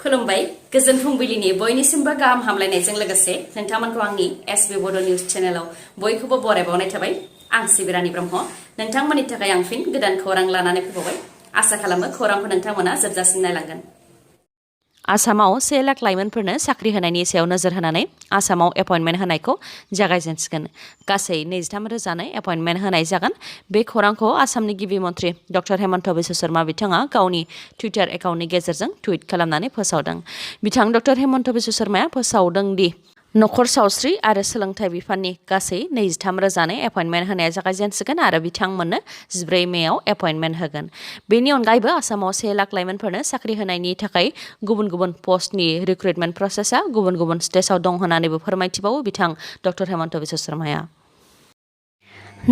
खुलुमबाय गोजोन फुंबिलिनि बयनिसिमबो गाहाम हामलायनायजों लोगोसे नोंथांमोनखौ आंनि एसबी बड निउज चेनेलाव बयखौबो बरायबावनाय थाबाय। आं सिबिरानि ब्रह्म नोंथांमोननि थाखाय आं फिन गोदान खौरां लानानै फैबावबाय। आसा खालामो खौरांखौ नोंथांमोना जोबजासिम नायलांगोन। आसामाव 1 लाख लाइमोनफोरनो साख्रि होनायनि सायाव नोजोर होनानै आसामाव एपइन्टमेन्ट होनायखौ जागायजेनसिगोन। गासै 23,000 एपइन्टमेन्ट होनाय जागोन। बे खौरांखौ आसामनि गिबि मन्थ्रि डक्टर हेमन्त बिश्व शर्मा बिथाङा गावनि टुइटार एकाउन्टनि गेजेरजों टुइट खालामनानै फोसावदों। बिथां डक्टर हेमन्त बिश्व शर्माया फोसावदों दि नखर सावस्रि आरो सोलोंथाइ बिफाननि गासै 23,000 एपइन्टमेन्ट होनाया जागायजेनसिगोन आरो बिथांमोननो 14 मेआव एपइन्टमेन्ट होगोन। बेनि अनगायैबो आसामाव 1 लाख लाइमोनफोरनो साख्रि होनायनि थाखाय गुबुन गुबुन पस्टनि रिक्रुटमेन्ट प्रसेसआ गुबुन गुबुन स्टेजाव दं होननानैबो फोरमायथिबावो बिथां डक्टर हेमन्त बिश्व शर्माया।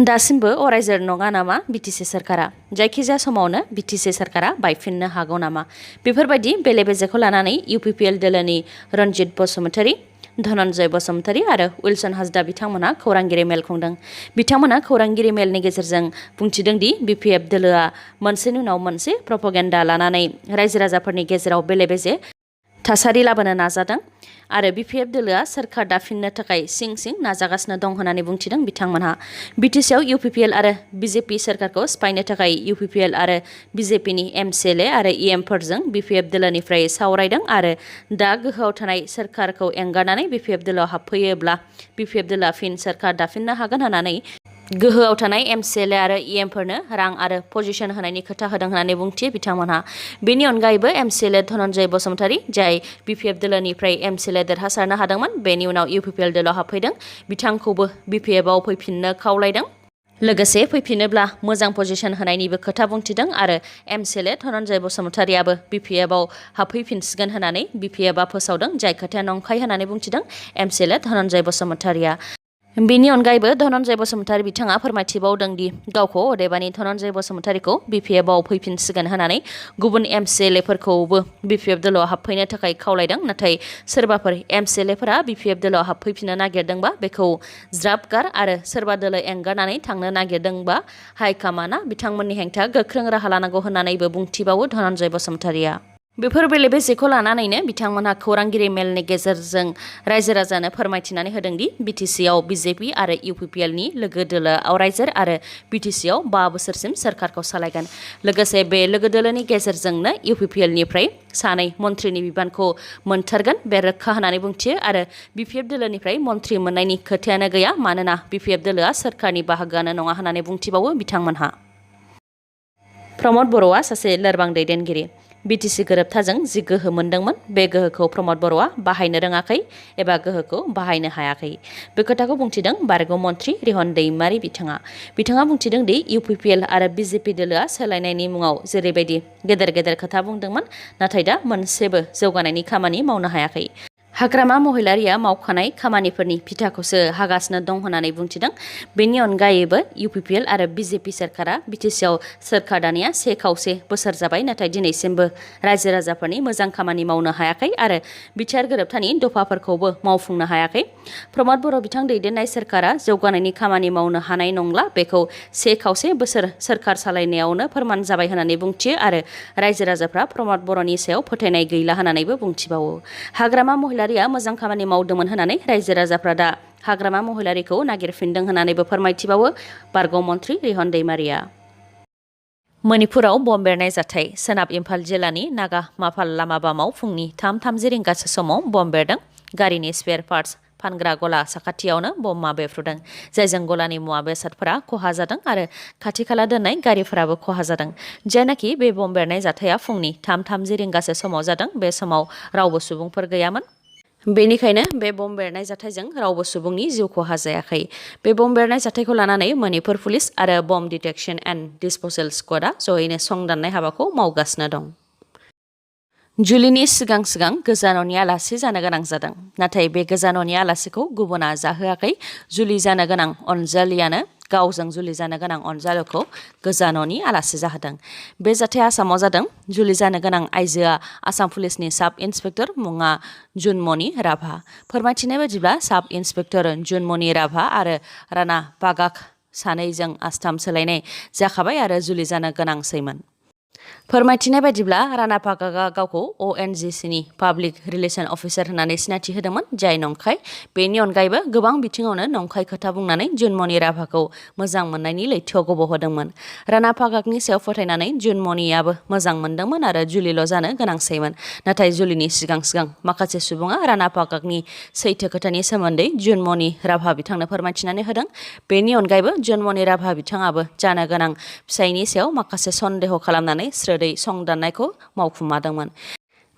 दासिमबो अरायजोर नङा नामा बिटिसि सरकारा? जायखिजाया समावनो बिटिसि सरकारा बायफिननो हागौ नामा? बेफोरबायदि बेले बेजेखौ लानानै UPPL दोलोनि रनजित बसुमतारी, धनन्जय बसुमतारी आरो उइलसन हाजदा बिथांमोना खौरांगिरि मेल खुंदों। बिथांमोना खौरांगिरि मेलनि गेजेरजों बुंथिदों दि BPF दोलोआ मोनसेनि उनाव मोनसे प्रपगेन्डा लानानै रायजो राजाफोरनि गेजेराव बेले बेजे थासारि लाबोनो नाजादों आरो BPF दोलोआ सोरखार दाफिननो थाखाय सिं सिं नाजागासिनो दं होननानै बुंथिदों बिथांमोनहा। बिटिसिआव UPPL आरो BJP सोरखारखौ सिफायनो थाखाय UPPL आरो BJPनि MCLA आरो EMफोरजों BPF दोलोनिफ्राय सावरायदों आरो दा गोहोआव थानाय सोरखारखौ एंगारनानै BPF दोलोआव हाबफैयोब्ला BPF दोलोआ फिन सोरखार दाफिननो हागोन होननानै गोहोआव थानाय MCLA आरो EMफोरनो रां आरो पजिशन होनायनि खोथा होदों होननानै बुंथियो बिथांमोनहा। बेनि अनगायैबो MCLA धनन्जय बसुमतारी, जाय BPF दोलोनिफ्राय MCLA देरहासारनो हादोंमोन, बेनि उनाव UPPL दोलोआव हाबफैदों, बिथांखौबो BPFआव फैफिननो खावलायदों। लोगोसे फैफिनोब्ला मोजां पजिशन होनायनिबो खोथा बुंथिदों आरो MCLA धनन्जय बसुमतारीआबो BPFआव हाबफैफिनसिगोन होननानै BPFआ फोसावदों, जाय खोथाया नंखाय होननानै बुंथिदों MCLA धनन्जय बसुमतारीआ। बेनि अनगायैबो धनन्जय बसुमतारी बिथाङा फोरमायथिबावदों दि गावखौ अदेबानि धनन्जय बसुमतारीखौ BPFआव फैफिनसिगोन होननानै गुबुन MCLAफोरखौबो BPF दोलोआव हाबफैनो थाखाय खावलायदों। नाथाय सोरबाफोर MCLAफोरा BPF दोलोआव हाबफैफिननो नागिरदोंबा बेखौ ज्राब गार आरो सोरबा दोलो एंगारनानै थांनो नागिरदोंबा हाइकमान्डआ बिथांमोननि हेंथा गोख्रों राहा लानांगौ होननानैबो बुंथिबावो धनन्जय बसुमतारीआ। बेफोर बेले बेजेखौ लानानैनो बिथांमोनहा खौरांगिरि मेलनि गेजेरजों रायजो राजानो फोरमायथिनानै होदों दि BTCआव BJP आरो UPPLनि लोगो दोलोआव रायजो आरो BTCआव 5 बोसोरसिम सोरखारखौ सालायगोन। लोगोसे बे लोगो दोलोनि गेजेरजोंनो UPPLनिफ्राय 2 मन्थ्रिनि बिबानखौ मोनथारगोन बे रोखा होननानै बुंथियो आरो BPF दोलोनिफ्राय मन्थ्रि मोननायनि खोथायानो गैया, मानोना BPF दोलोआ सोरखारनि बाहागोआनो नङा होननानै बुंथिबावो बिथांमोनहा। प्रमद बर'आ सासे लोरबां दैदेनगिरि। BTC गोरोबथाजों जि गोहो मोनदोंमोन, बे गोहोखौ प्रमद बर'आ बाहायनो रोङाखै एबा गोहोखौ बाहायनो हायाखै। बे खोथाखौ बुंथिदों बारग' मन्थ्रि रिहन दैमारि बिथाङा बुंथिदों दि UPPL आरो BJP दोलोआ सोलायनायनि मुङाव जेरैबायदि गेदेर गेदेर खोथा बुंदोंमोन, नाथाय दा मोनसेबो जौगानायनि खामानि मावनो हायाखै। हाग्रामा महिलारिया मावखानाय खामानिफोरनि फिथाखौसो हागासिनो दं होननानै बुंथिदों। बेनि अनगायैबो UPPL आरो BJP सोरखारा BTCआव सोरखार दानाया 1 खावसे बोसोर जाबाय, नाथाय दिनैसिमबो रायजो राजाफोरनि मोजां खामानि मावनो हायाखै आरो बिटिआर गोरोबथानि दफाफोरखौबो मावफुंनो हायाखै। प्रमद बर' बिथां दैदेननाय सोरखारा जौगानायनि खामानि मावनो हानाय नंला, बेखौ 1 खावसे बोसोर सोरखार सालायनायावनो फोरमान जाबाय होननानै बुंथियो आरो रायजो राजाफ्रा प्रमद बर'नि सायाव फोथायनाय गैला होननानैबो बुंथिबावो। हाग्रामा महिलारिया मोजां खामानि मावदोंमोन होननानै रायजो राजाफ्रा दा हाग्रामा महिलारिखौ नागिरफिनदों होननानैबो फोरमायथिबावो बारग' मन्थ्रि रिहन दैमारिया। मणिपुराव बम बेरनाय जाथाय। सोनाब इम्फाल जिल्लानि नागा माफाल लामाबामाव फुंनि 3:30 रिंगासो समाव बम बेरदों। गारिनि स्पेयार पार्टस फानग्रा गला साखाथियावनो बमआ बेफ्रुदों, जायजों गलानि मुवा बेसादफोरा खहा जादों आरो खाथि खाला दोननाय गारिफोराबो खहा जादों। जायनाखि बे बम बेरनाय जाथाया फुंनि 3:30 रिंगासो समाव जादों, बे समाव रावबो सुबुंफोर गैयामोन। बेनिखायनो बे बम बेरनाय जाथायजों रावबो सुबुंनि जिउ खहा जायाखै। बे बम बेरनाय जाथायखौ लानानै मणिपुर पुलिस आरो बम डिटेक्शन एन्ड डिसप'जेल स्क्वाडआ जयैनो संदाननाय हाबाखौ मावगासिनो दं। जुलिनि सिगां गोजाननि आलासि जानो गोनां जादों, नाथाय बे गोजाननि आलासिखौ गुबुना जाहोआखै। जुलि जानो गोनां अनजालियानो गावजों जुलि जानो गोनां अनजालुखौ गोजाननि आलासि जाहोदों। बे जाथाया आसामाव जादों। जुलि जानो गोनां आइजोआ आसाम पुलिसनि साब इन्सपेक्टर, मुङा जुनमणि राभा। फोरमायथिनाय बायदिब्ला साब इन्सपेक्टर जुनमणि राभा आरो राणा बागाख सानैजों आस्थाम सोलायनाय जाखाबाय आरो जुलि जानो गोनांसैमोन। फोरमायथिनाय बायदिब्ला राणा पागागा गावखौ ONGCनि पाब्लिक रिलेसन अफिसार होननानै सिनायथि होदोंमोन जाय नंखाय। बेनि अनगायैबो गोबां बिथिङावनो नंखाय खोथा बुंनानै जुनमनि राभाखौ मोजां मोननायनि लैथोआव गब'होदोंमोन। राणा पागागनि सायाव फोथायनानै जुनमनियाबो मोजां मोनदोंमोन आरो जुलिल' जानो गोनांसैमोन। नाथाय जुलिनि सिगां माखासे सुबुङा राणा पागागनि सैथो खोथानि सोमोन्दै जुनमनि राभा बिथांनो फोरमायथिनानै होदों। बेनि अनगायैबो जुनमनि राभा बिथाङाबो जानो गोनां फिसायनि सायाव माखासे सन्देह खालामनानै स्रोदै संदाननायखौ मावफुमादोंमोन।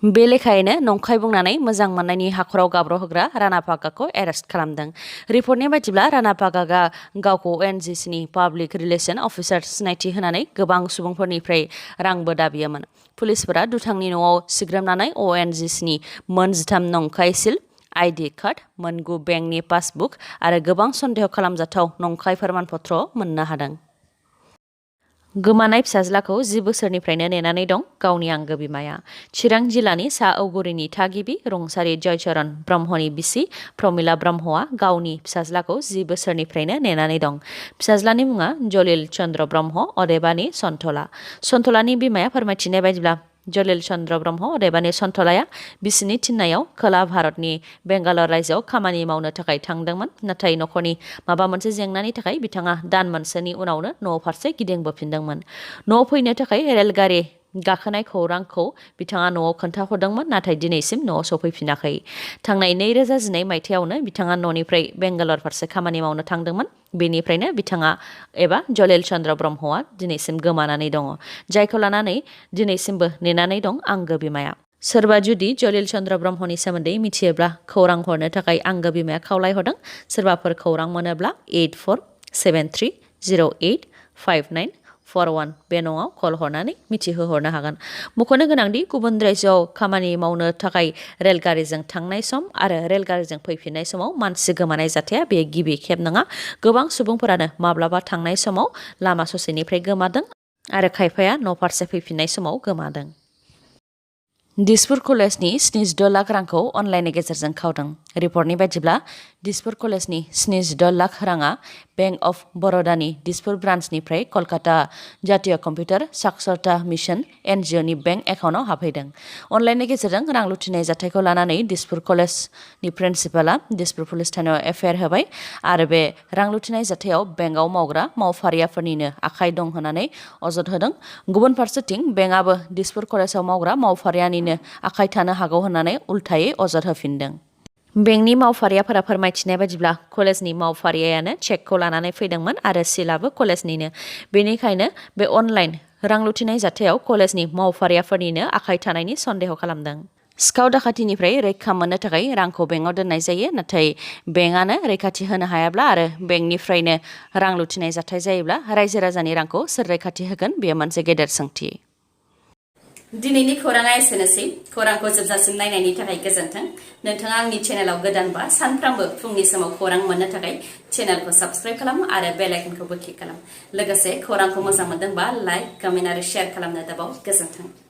बे लेखायैनो नंखाय बुंनानै मोजां मोननायनि हाखराव गाब्र'होग्रा राणा पागागखौ एरेस्ट खालामदों। रिपर्टनि बायदिब्ला राणा पागागा गावखौ ONGCनि पाब्लिक रिलेसन अफिसार सिनायथि होनानै गोबां सुबुंफोरनिफ्राय रांबो दाबियोमोन। पुलिसफोरा दुथांनि न'आव सिग्रोमनानै ONGCनि मोन 13 नंखाय सिल, ID कार्ड, मोनगु बेंकनि पासबुक आरो गोबां सन्देह खालामजाथाव नंखाय फोरमानपत्र मोननो हादों। गोमानाय फिसाज्लाखौ 10 बोसोरनिफ्रायनो नेनानै दं गावनि आंगो बिमाया। चिरां जिल्लानि सा औगुरिनि थागिबि रुंसारि जयचरन ब्रह्मनि बिसि प्रमिला ब्रह्मआ गावनि फिसाज्लाखौ 10 बोसोरनिफ्रायनो नेनानै दं। फिसाज्लानि मुङा जलिल चन्द्र ब्रह्म अदेबानि सन्थला। सन्थलानि बिमाया फोरमायथिनाय बायदिब्ला जलिल चन्द्र ब्रह्म अदेबानि सन्थलाया बिसिनि थिननायाव खोला भारतनि बेंगालर रायजोआव खामानि मावनो थाखाय थांदोंमोन। नाथाय नखरनि माबा मोनसे जेंनानि थाखाय बिथाङा दान मोनसेनि उनावनो न' फारसे गिदिंबोफिनदोंमोन। न'आव फैनो थाखाय रेलगारि गाखोनाय खौरांखौ बिथाङा न'आव खोन्थाहरदोंमोन नाथाय दिनैसिम न'आव सफैफिनाखै। थांनाय 2012 मायथाइयावनो बिथाङा न'निफ्राय बेंगालर फारसे खामानि मावनो थांदोंमोन। बेनिफ्रायनो बिथाङा एबा जलिल चन्द्र ब्रह्मआ दिनैसिम गोमानानै दङ, जायखौ लानानै दिनैसिमबो नेनानै दं आंगो बिमाया। सोरबा जुदि जलिल चन्द्र ब्रह्मनि सोमोन्दै मिथियोब्ला खौरां हरनो थाखाय आंगो बिमाया खावलायहरदों। सोरबाफोर खौरां मोनोब्ला 8473085941 बे नङाव कल हरनानै मिथिहोहरनो हागोन। मख'नो गोनांदि गुबुन रायजोआव खामानि मावनो थाखाय रेलगारिजों थांनाय सम आरो रेलगारिजों फैफिननाय समाव मानसि गोमानाय जाथाया बे गिबि खेब नङा। गोबां सुबुंफोरानो माब्लाबा थांनाय समाव लामा ससेनिफ्राय गोमादों आरो खायफाया न' फारसे फैफिननाय समाव गोमादों। दिसपुर कलेजनि 76 लाख रांखौ अनलाइननि गेजेरजों खावदों। रिपर्टनि बायदिब्ला दिसपुर कलेजनि 76 लाख राङा बेंक अफ बर'दानि दिसपुर ब्रान्चनिफ्राय कलकाता जातीय कम्पिउटार साक्षरता मिशन NGOनि बेंक एकाउन्टआव हाबहैदों। अनलाइननि गेजेरजों रां लुथिनाय जाथायखौ लानानै दिसपुर कलेजनि प्रिन्सिपालआ दिसपुर पुलिस थानायाव FIR होबाय आरो बे रां लुथिनाय जाथायाव बेंकआव मावग्रा मावफारियाफोरनिनो आखाइ दं होननानै अजद होदों। गुबुन फारसेथिं बेंकआबो दिसपुर कलेजाव मावग्रा मावफारियानिनो आखाइ थानो हागौ होननानै उल्थायै अजद होफिनदों। बेंकनि मावफारियाफोरा फोरमायथिनाय बायदिब्ला कलेजनि मावफारियानो चेकखौ लानानै फैदोंमोन आरो सिलाबो कलेजनिनो। बेनिखायनो बे अनलाइन रां लुथिनाय जाथायाव कलेजनि मावफारियाफोरनिनो आखाइ थानायनि सन्देह खालामदों। सिखाव दाखाथिनिफ्राय रैखा मोननो थाखाय रांखौ बेंकआव दोननाय जायो, नाथाय बेंकआनो रैखाथि होनो हायाब्ला आरो बेंकनिफ्रायनो रां लुथिनाय जाथाय जायोब्ला रायजो राजानि रांखौ सोर रैखाथि होगोन? बेयो मोनसे गेदेर सोंथि। दिनैनि खौराङा एसेनोसै। खौरांखौ जोबजासिम नायनायनि थाखाय गोजोन्थों। नोंथाङा आंनि चेनेलाव गोदानबा सानफ्रामबो फुंनि समाव खौरां मोननो थाखाय चेनेलखौ साबस्क्राइब खालाम आरो बेल आइकनखौबो क्लिक खालाम। लोगोसे खौरांखौ मोजां मोनदोंबा लाइक, कमेन्ट आरो शेयार खालामनो दाबाव। गोजोन्थों।